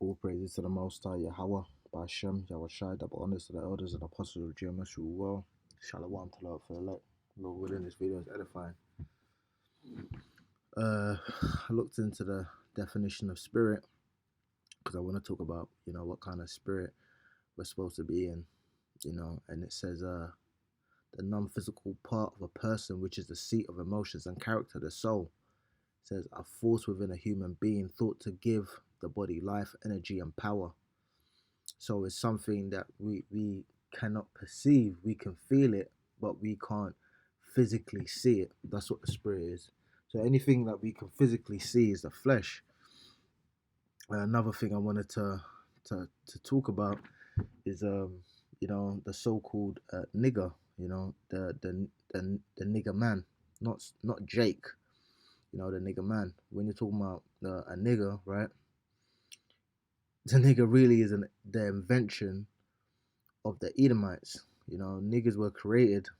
All praises to the Most High Yahweh, Bashem, Yahushai, double honors to the elders and apostles of GMS who well. Shalom to Lord for the elect. Lord willing, this video is edifying. I looked into the definition of spirit because I want to talk about, what kind of spirit we're supposed to be in, and it says, the non-physical part of a person, which is the seat of emotions and character, the soul. It says, a force within a human being thought to give the body life, energy, and power. So it's something that we cannot perceive. We can feel it, but we can't physically see it. That's what the spirit is. So anything that we can physically see is the flesh. Another thing I wanted to talk about is the so-called nigger. The nigger man, not Jake. The nigger man. When you're talking about a nigger, right? The nigger really is the invention of the Edomites. Niggers were created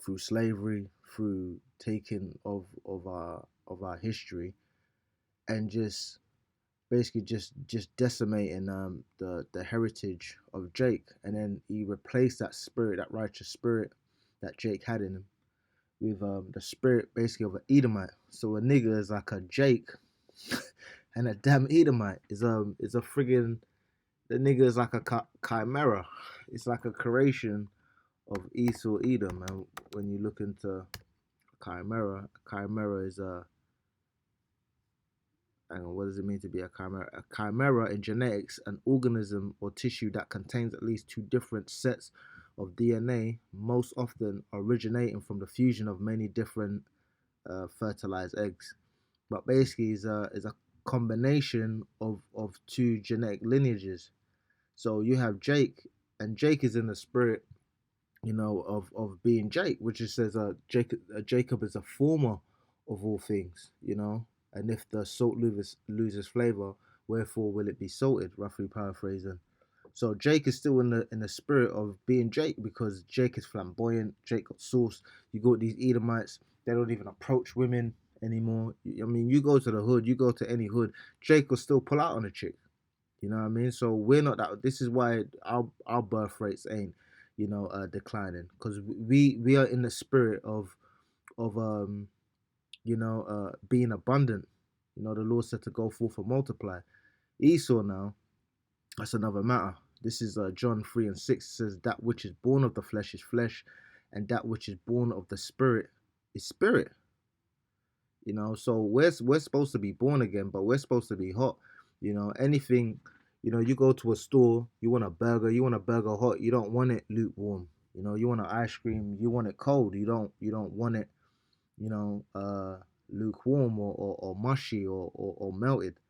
through slavery, through taking of our history, and just basically just decimating the heritage of Jake. And then he replaced that spirit, that righteous spirit that Jake had in him, with the spirit basically of an Edomite. So a nigger is like a Jake, and a damn Edomite is a friggin' the nigga is like a chimera. It's like a creation of Esau Edom. And when you look into chimera is hang on, what does it mean to be a chimera? A chimera in genetics, an organism or tissue that contains at least two different sets of DNA, most often originating from the fusion of many different fertilized eggs. But basically is a combination of two genetic lineages. So you have Jake, and Jake is in the spirit, of being Jake, which it says Jacob is a former of all things, and if the salt loses flavor, wherefore will it be salted? Roughly paraphrasing. So Jake is still in the spirit of being Jake, because Jake is flamboyant. Jake got sauce. You got these Edomites; they don't even approach women anymore. I mean, you go to the hood, you go to any hood, Jake will still pull out on a chick. You know what I mean? So we're not that. This is why our birth rates ain't, declining, because we are in the spirit of being abundant. The Lord said to go forth and multiply. Esau now, that's another matter. This is John 3:6. It says, that which is born of the flesh is flesh, and that which is born of the spirit is spirit. So we're supposed to be born again, but we're supposed to be hot. Anything, you go to a store, you want a burger hot, you don't want it lukewarm. You want an ice cream, you want it cold. You don't want it, lukewarm or mushy or melted.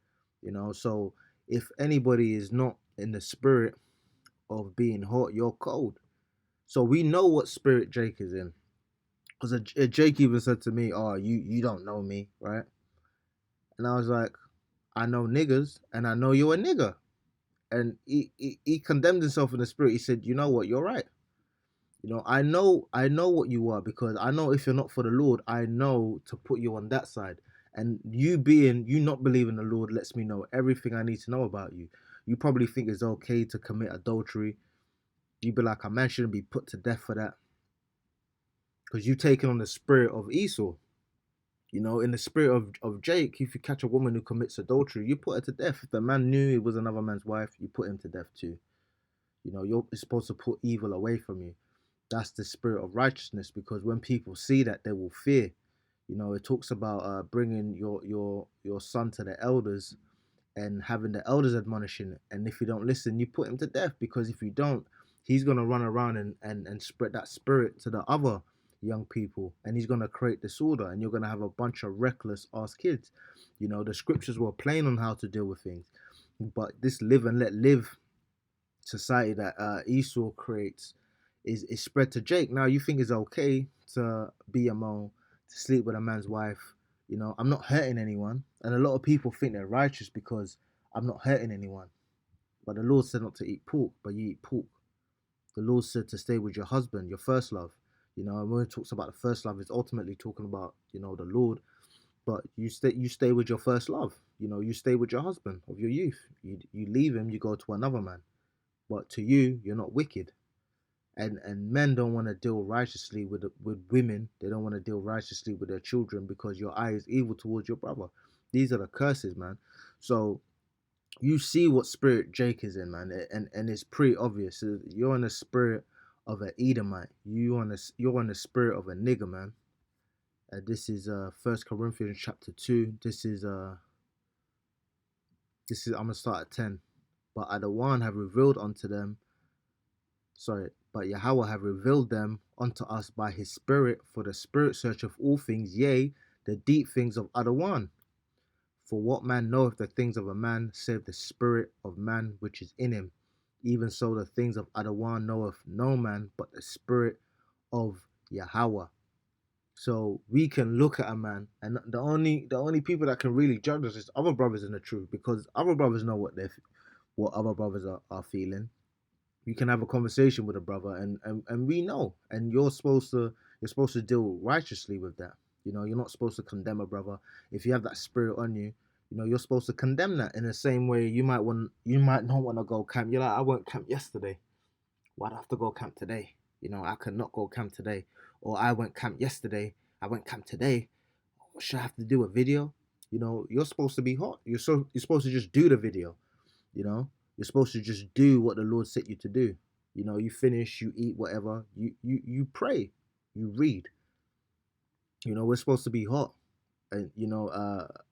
So if anybody is not in the spirit of being hot, you're cold. So we know what spirit Jake is in. Because Jake even said to me, "Oh, you don't know me, right?" And I was like, "I know niggers, and I know you're a nigger." And he condemned himself in the spirit. He said, "You know what? You're right. I know what you are, because I know if you're not for the Lord, I know to put you on that side. And you not believing the Lord lets me know everything I need to know about you. You probably think it's okay to commit adultery. You be like, a man shouldn't be put to death for that, because you've taken on the spirit of Esau. In the spirit of Jake, if you catch a woman who commits adultery, you put her to death. If the man knew it was another man's wife, you put him to death too. You're supposed to put evil away from you. That's the spirit of righteousness, because when people see that, they will fear. It talks about bringing your son to the elders and having the elders admonishing it. And if you don't listen, you put him to death, because if you don't, he's going to run around and spread that spirit to the other young people, and he's going to create disorder, and you're going to have a bunch of reckless ass kids. The scriptures were plain on how to deal with things, but this live and let live society that Esau creates is spread to Jake. Now you think it's okay to be a mole, to sleep with a man's wife. I'm not hurting anyone, and a lot of people think they're righteous because I'm not hurting anyone. But the Lord said not to eat pork, but you eat pork. The Lord said to stay with your husband, your first love. And when it talks about the first love, it's ultimately talking about the Lord. But you stay with your first love. you stay with your husband of your youth. You leave him, you go to another man. But to you, you're not wicked. And men don't want to deal righteously with women. They don't want to deal righteously with their children because your eye is evil towards your brother. These are the curses, man. So you see what spirit Jake is in, man, and it's pretty obvious. You're in the spirit of an Edomite. You're on the spirit of a nigger, man. This is First Corinthians chapter 2. This is I'm gonna start at 10. But Adawan have revealed unto them, sorry, but Yahweh have revealed them unto us by his spirit, for the spirit searcheth all things, yea, the deep things of Adawan. For what man knoweth the things of a man, save the spirit of man which is in him? Even so the things of Adawan knoweth no man, but the spirit of Yahweh. So we can look at a man, and the only people that can really judge us is other brothers in the truth, because other brothers know what other brothers are feeling. You can have a conversation with a brother, and we know, and you're supposed to deal righteously with that. You're not supposed to condemn a brother. If you have that spirit on you, you're supposed to condemn that. In the same way, you might not want to go camp. You're like, I went camp yesterday, why'd I have to go camp today? I could not go camp today. Or I went camp yesterday, I went camp today. Should I have to do a video? You're supposed to be hot. You're supposed to just do the video. you know you're supposed to just do what the Lord set you to do. You finish, you eat, whatever, you pray, you read. We're supposed to be hot, and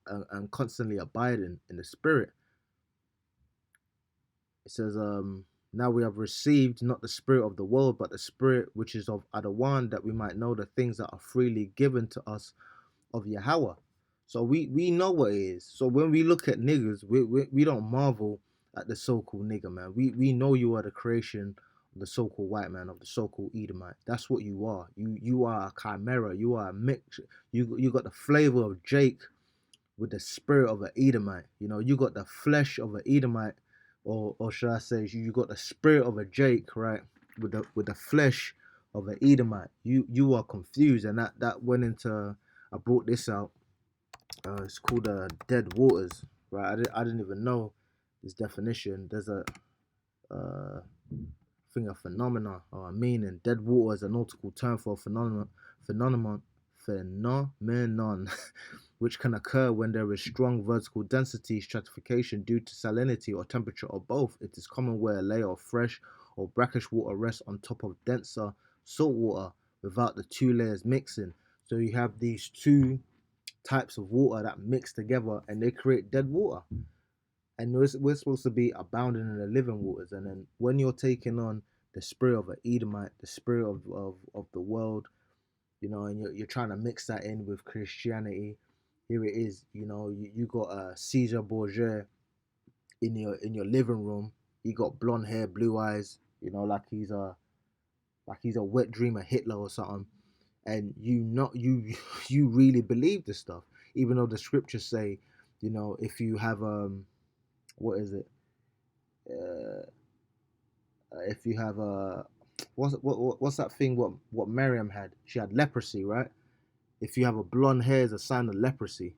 and constantly abiding in the spirit. It says, now we have received not the spirit of the world, but the spirit which is of Adawan, that we might know the things that are freely given to us of Yahweh. So we know what it is. So when we look at niggers, we don't marvel at the so-called nigger, man. We know you are the creation of the so-called white man, of the so-called Edomite. That's what you are. You are a chimera. You are a mix. You got the flavor of Jake with the spirit of an Edomite. You got the flesh of an Edomite, or should I say, you got the spirit of a Jake, right? With the flesh of an Edomite. You are confused, and that went into. I brought this out. It's called dead waters, right? I didn't even know this definition. There's a thing of phenomena or a meaning. Dead water is a nautical term for a phenomenon, which can occur when there is strong vertical density stratification due to salinity or temperature or both. It is common where a layer of fresh or brackish water rests on top of denser salt water without the two layers mixing. So you have these two types of water that mix together and they create dead water. And we're supposed to be abounding in the living waters. And then when you're taking on the spirit of an Edomite, the spirit of the world, and you're trying to mix that in with Christianity, here it is. You got Caesar Borgia in your living room. He got blonde hair, blue eyes, like he's a wet dream of Hitler or something. And you really believe this stuff, even though the scriptures say, if you have what is it, if you have what's that thing, what Miriam had? She had leprosy, right? If you have a blonde hair, is a sign of leprosy.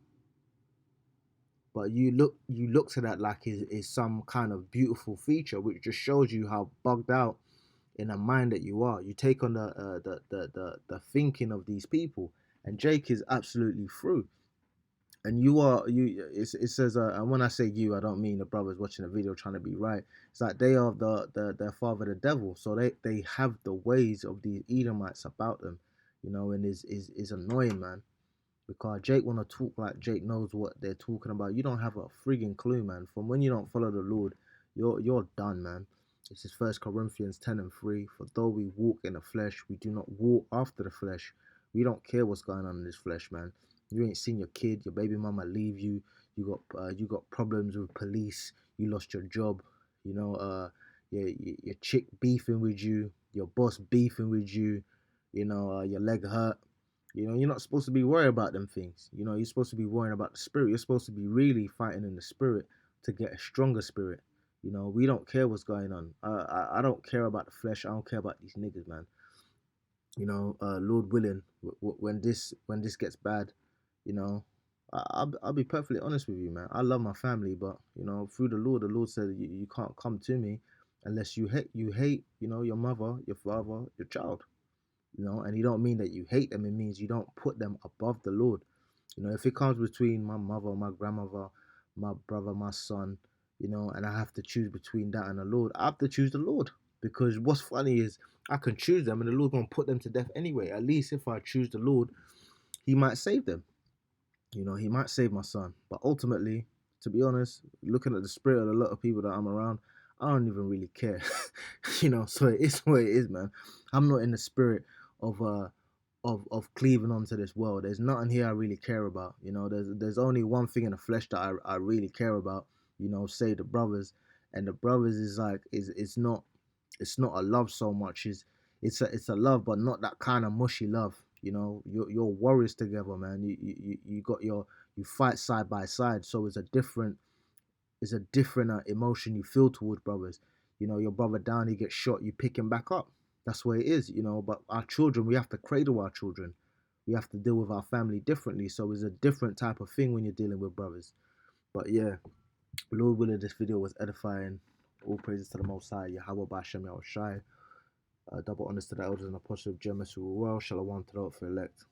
But you look to that like is some kind of beautiful feature, which just shows you how bugged out in a mind that you are. You take on the thinking of these people, and Jake is absolutely through. And it says, and when I say you, I don't mean the brothers watching the video trying to be right. It's like they are their father, the devil. So they have the ways of these Edomites about them, and is annoying, man. Because Jake want to talk like Jake knows what they're talking about. You don't have a frigging clue, man. From when you don't follow the Lord, you're done, man. This is First Corinthians 10:3. For though we walk in the flesh, we do not walk after the flesh. We don't care what's going on in this flesh, man. You ain't seen your kid, your baby mama leave you. You got problems with police. You lost your job. Your chick beefing with you. Your boss beefing with you. Your leg hurt. You're not supposed to be worried about them things. You're supposed to be worrying about the spirit. You're supposed to be really fighting in the spirit to get a stronger spirit. We don't care what's going on. I don't care about the flesh. I don't care about these niggas, man. Lord willing, when this gets bad, you know, I'll be perfectly honest with you, man. I love my family, but through the Lord said you can't come to me unless you hate your mother, your father, your child. And you don't mean that you hate them. It means you don't put them above the Lord. If it comes between my mother, my grandmother, my brother, my son, and I have to choose between that and the Lord, I have to choose the Lord. Because what's funny is I can choose them and the Lord gonna put them to death anyway. At least if I choose the Lord, He might save them. He might save my son. But ultimately, to be honest, looking at the spirit of a lot of people that I'm around, I don't even really care. So it is what it is, man. I'm not in the spirit of of cleaving onto this world. There's nothing here I really care about. There's only one thing in the flesh that I really care about. Say the brothers, and the brothers is like is it's not a love so much. It's a love, but not that kind of mushy love. You're warriors together, man. You got you fight side by side, so it's a different emotion you feel towards brothers. Your brother down, he gets shot, you pick him back up. That's where it is. But our children, we have to cradle our children. We have to deal with our family differently. So it's a different type of thing when you're dealing with brothers. But yeah, Lord willing, this video was edifying. All praises to the Most High, Yahweh Bashem Yahushai. Double honors to the elders and apostles of Genesis who were well. Shalom to the elect.